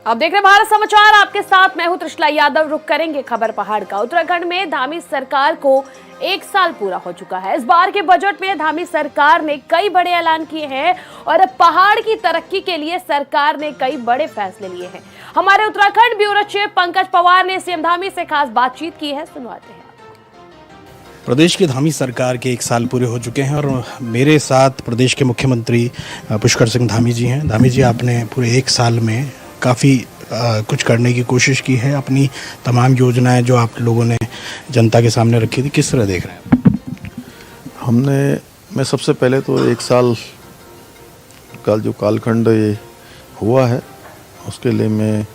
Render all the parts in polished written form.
आप देख रहे हैं भारत समाचार, आपके साथ मैं हूं त्रिशला यादव। रुक करेंगे खबर पहाड़ का। उत्तराखंड में धामी सरकार को 1 साल पूरा हो चुका है। इस बार के बजट में धामी सरकार ने कई बड़े ऐलान किए हैं और पहाड़ की तरक्की के लिए सरकार ने कई बड़े फैसले लिए हैं। हमारे उत्तराखंड ब्यूरो चीफ पंकज पवार ने सीएम धामी से खास बातचीत की है, सुनवाते हैं। प्रदेश की धामी सरकार के 1 साल पूरे हो चुके हैं और मेरे साथ प्रदेश के मुख्यमंत्री पुष्कर सिंह धामी जी हैं। धामी जी, आपने पूरे 1 साल में काफ़ी कुछ करने की कोशिश की है। अपनी तमाम योजनाएं जो आप लोगों ने जनता के सामने रखी थी, किस तरह देख रहे हैं? मैं सबसे पहले तो 1 साल का जो कालखंड ये हुआ है उसके लिए मैं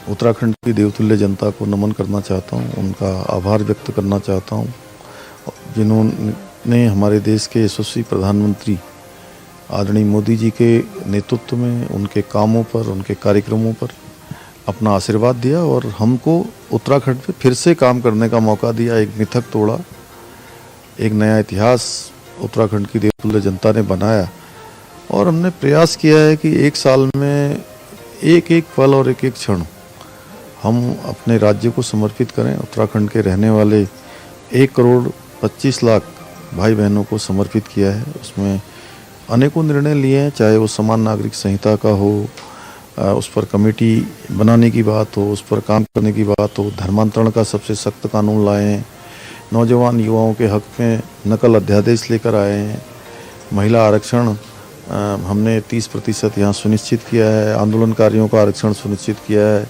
उत्तराखंड की देवतुल्य जनता को नमन करना चाहता हूँ, उनका आभार व्यक्त करना चाहता हूँ जिन्होंने हमारे देश के यशस्वी प्रधानमंत्री आदरणीय मोदी जी के नेतृत्व में उनके कामों पर, उनके कार्यक्रमों पर अपना आशीर्वाद दिया और हमको उत्तराखंड पे फिर से काम करने का मौका दिया। एक मिथक तोड़ा, एक नया इतिहास उत्तराखंड की देवतुल्य जनता ने बनाया और हमने प्रयास किया है कि 1 साल में एक एक पल और एक एक क्षण हम अपने राज्य को समर्पित करें। उत्तराखंड के रहने वाले 1 करोड़ 25 लाख भाई बहनों को समर्पित किया है। उसमें अनेकों निर्णय लिए हैं, चाहे वो समान नागरिक संहिता का हो, उस पर कमेटी बनाने की बात हो, उस पर काम करने की बात हो, धर्मांतरण का सबसे सख्त कानून लाए हैं, नौजवान युवाओं के हक में नकल अध्यादेश लेकर आए हैं, महिला आरक्षण हमने 30% यहाँ सुनिश्चित किया है, आंदोलनकारियों का आरक्षण सुनिश्चित किया है।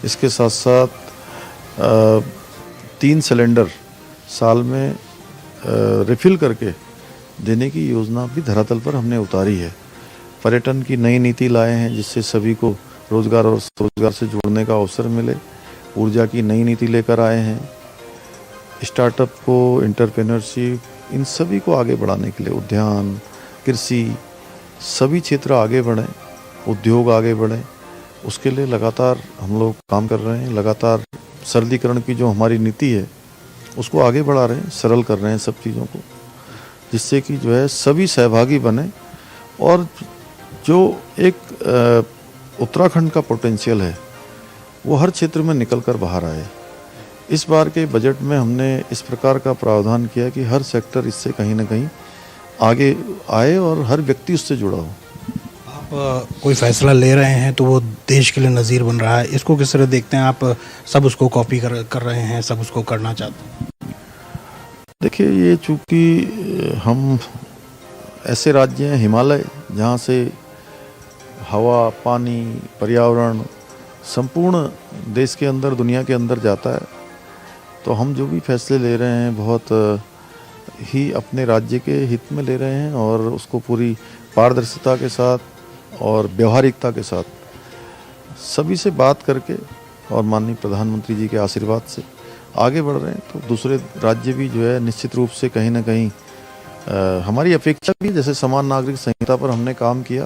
इसके साथ साथ 3 सिलेंडर साल में रिफिल करके देने की योजना भी धरातल पर हमने उतारी है। पर्यटन की नई नीति लाए हैं जिससे सभी को रोजगार और स्वरोजगार से जुड़ने का अवसर मिले। ऊर्जा की नई नीति लेकर आए हैं। स्टार्टअप को, एंटरप्रेन्योरशिप, इन सभी को आगे बढ़ाने के लिए उद्यान, कृषि, सभी क्षेत्र आगे बढ़ें, उद्योग आगे बढ़ें, उसके लिए लगातार हम लोग काम कर रहे हैं। लगातार सरलीकरण की जो हमारी नीति है उसको आगे बढ़ा रहे हैं, सरल कर रहे हैं सब चीज़ों को, जिससे कि जो है सभी सहभागी बने और जो एक उत्तराखंड का पोटेंशियल है वो हर क्षेत्र में निकल कर बाहर आए। इस बार के बजट में हमने इस प्रकार का प्रावधान किया कि हर सेक्टर इससे कहीं ना कहीं आगे आए और हर व्यक्ति उससे जुड़ा हो। आप कोई फैसला ले रहे हैं तो वो देश के लिए नज़ीर बन रहा है, इसको किस तरह देखते हैं आप? सब उसको कॉपी कर रहे हैं, सब उसको करना चाहते हैं। देखिए, ये चूँकि हम ऐसे राज्य हैं हिमालय जहाँ से हवा, पानी, पर्यावरण संपूर्ण देश के अंदर, दुनिया के अंदर जाता है, तो हम जो भी फैसले ले रहे हैं बहुत ही अपने राज्य के हित में ले रहे हैं और उसको पूरी पारदर्शिता के साथ और व्यवहारिकता के साथ सभी से बात करके और माननीय प्रधानमंत्री जी के आशीर्वाद से आगे बढ़ रहे हैं। तो दूसरे राज्य भी जो है निश्चित रूप से कहीं ना कहीं हमारी अपेक्षा भी, जैसे समान नागरिक संहिता पर हमने काम किया,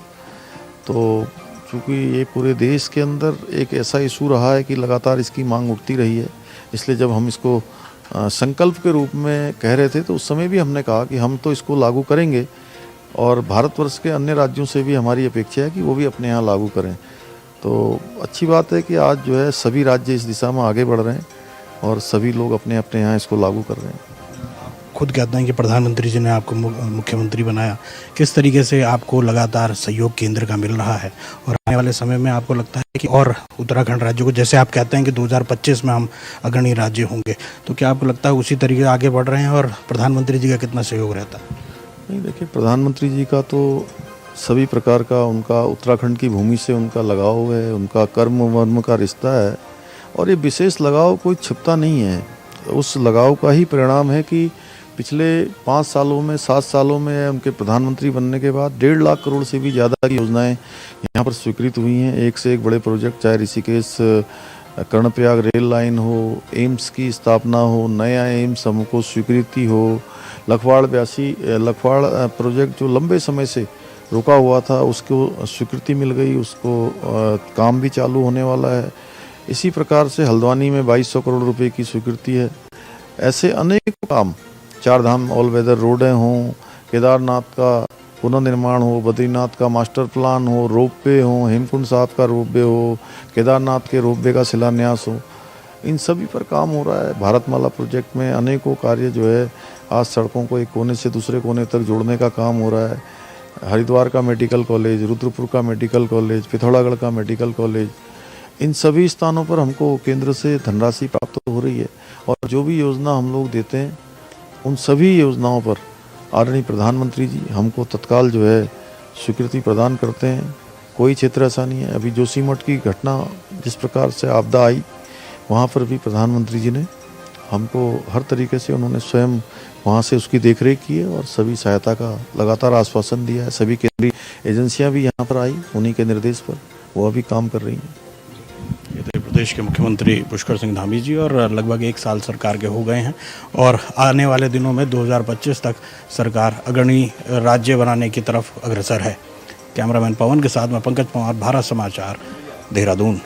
तो चूँकि ये पूरे देश के अंदर एक ऐसा इशू रहा है कि लगातार इसकी मांग उठती रही है, इसलिए जब हम इसको संकल्प के रूप में कह रहे थे तो उस समय भी हमने कहा कि हम तो इसको लागू करेंगे और भारतवर्ष के अन्य राज्यों से भी हमारी अपेक्षा है कि वो भी अपने यहाँ लागू करें। तो अच्छी बात है कि आज जो है सभी राज्य इस दिशा में आगे बढ़ रहे हैं और सभी लोग अपने अपने यहाँ इसको लागू कर रहे हैं। खुद कहते हैं कि प्रधानमंत्री जी ने आपको मुख्यमंत्री बनाया, किस तरीके से आपको लगातार सहयोग केंद्र का मिल रहा है और आने वाले समय में आपको लगता है कि और उत्तराखंड राज्य को, जैसे आप कहते हैं कि 2025 में हम अग्रणी राज्य होंगे, तो क्या आपको लगता है उसी तरीके आगे बढ़ रहे हैं और प्रधानमंत्री जी का कितना सहयोग रहता है? नहीं, देखिए, प्रधानमंत्री जी का तो सभी प्रकार का उनका उत्तराखंड की भूमि से उनका लगाव है, उनका कर्म वर्म का रिश्ता है और ये विशेष लगाव कोई छिपता नहीं है। उस लगाव का ही परिणाम है कि पिछले 5 सालों में, 7 सालों में उनके प्रधानमंत्री बनने के बाद 1.5 लाख करोड़ से भी ज़्यादा की योजनाएं यहाँ पर स्वीकृत हुई हैं। एक से एक बड़े प्रोजेक्ट, चाहे ऋषिकेश कर्णप्रयाग रेल लाइन हो, एम्स की स्थापना हो, नया एम्स हमको स्वीकृति हो, लखवाड़ प्रोजेक्ट जो लंबे समय से रुका हुआ था उसको स्वीकृति मिल गई, उसको काम भी चालू होने वाला है। इसी प्रकार से हल्द्वानी में 2200 करोड़ रुपए की स्वीकृति है। ऐसे अनेक काम, 4 धाम ऑल वेदर रोडें हों, केदारनाथ का पुनर्निर्माण हो, बद्रीनाथ का मास्टर प्लान हो, रोपवे हो, हेमकुंड साहब का रोपवे हो, केदारनाथ के रोपवे का शिलान्यास हो, इन सभी पर काम हो रहा है। भारतमाला प्रोजेक्ट में अनेकों कार्य जो है, आज सड़कों को एक कोने से दूसरे कोने तक जोड़ने का काम हो रहा है। हरिद्वार का मेडिकल कॉलेज, रुद्रपुर का मेडिकल कॉलेज, पिथौरागढ़ का मेडिकल कॉलेज, इन सभी स्थानों पर हमको केंद्र से धनराशि प्राप्त हो रही है। और जो भी योजना हम लोग देते हैं, उन सभी योजनाओं पर आदरणीय प्रधानमंत्री जी हमको तत्काल जो है स्वीकृति प्रदान करते हैं। कोई क्षेत्र ऐसा नहीं है। अभी जोशीमठ की घटना जिस प्रकार से आपदा आई, वहाँ पर भी प्रधानमंत्री जी ने हमको हर तरीके से उन्होंने स्वयं वहाँ से उसकी देखरेख की है और सभी सहायता का लगातार आश्वासन दिया है। सभी केंद्रीय एजेंसियां भी यहाँ पर आई, उन्हीं के निर्देश पर वो अभी काम कर रही हैं। ये तो प्रदेश के मुख्यमंत्री पुष्कर सिंह धामी जी, और लगभग 1 साल सरकार के हो गए हैं और आने वाले दिनों में 2025 तक सरकार अग्रणी राज्य बनाने की तरफ अग्रसर है। कैमरामैन पवन के साथ मैं पंकज पवार, भारत समाचार, देहरादून।